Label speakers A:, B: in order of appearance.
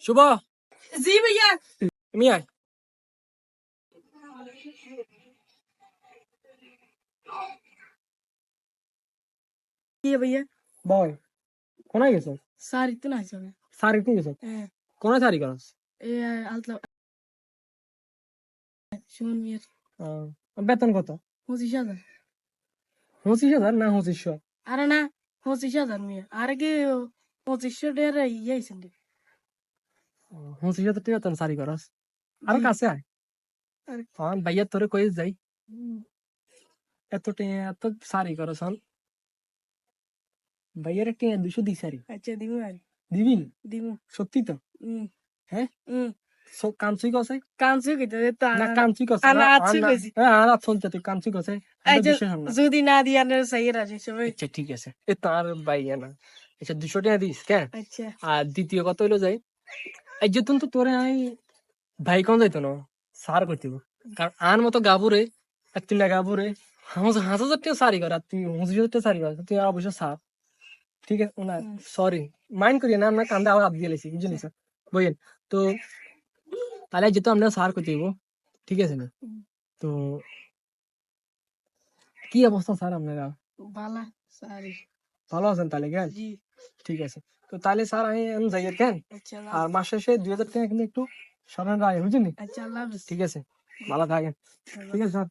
A: শুভ
B: জি ভাইয়া
A: তুমি আয়
B: কি ভাইয়া
A: বয় কোনায় গেছ
B: সারি তো না যাবে
A: সারি তুই গেছ
B: হ্যাঁ
A: কোনায় সারি করস
B: এ আলতা শুন মিয়ার
A: বেতন কত
B: 25,000
A: 25,000 না 2500?
B: আরে না 25,000 মিয়া আরে কি 2500 টাকা ইয়ে আইছেন
A: 25,000 টাকা বেতন সারি করস আর
B: জি।
A: কাছে আয়
B: আরে
A: হ্যাঁ ভাইয়া তোরে কই যাই এত টাকা এত সারি করস ভাইয়ার টাকা 200 দি সারি
B: আচ্ছা দিমু আর
A: দিবিন
B: দিমু
A: সত্যি তো
B: হুম
A: হ্যাঁ
B: হুম
A: কাঞ্চি কসে
B: কাঞ্চু কইতে তা
A: না কাঞ্চি কসে
B: আনা
A: না
B: আচ্ছা কইছি
A: আর শুনতে তুই কাঞ্চি কসে এটা
B: আচ্ছা
A: বিশ্বাস না
B: যদি না দি আনার সাইয়ের আছে সবাই
A: আচ্ছা ঠিক আছে এ তার ভাইয়া না আচ্ছা 200 টাকা দিস কেন
B: আচ্ছা
A: আর দ্বিতীয় কথা হইলো যাই এই যে তো তোরে আই ভাই কোন যাইতো না সার করতেব কারণ আন মতো গাবুরে আর তুই না গাবুরে 5,000 টাকা সারি কর আর তুই 25,000 টাকা সারি কর তুই অবশ্য সার ঠিক আছে না সরি মাইন্ড করি না আমরা কান্দা আবার দিয়ে লেছি বুঝলি স্যার বুঝলেন তো তাহলে যেহেতু আমরা সার করতে দিব ঠিক আছে না তো কি অবস্থা স্যার আপনারা
B: বালা সারি
A: ভালো আছেন তাহলে কেন
B: জি
A: ঠিক আছে তো তাহলে স্যার আমি যাই কেন
B: আচ্ছা
A: আর মাস শেষে 2,000 টাকা কিন্তু একটু সরান রায় বুঝলি
B: আচ্ছা আল্লাহ হাফেজ
A: ঠিক আছে ভালো থাকেন ঠিক আছে স্যার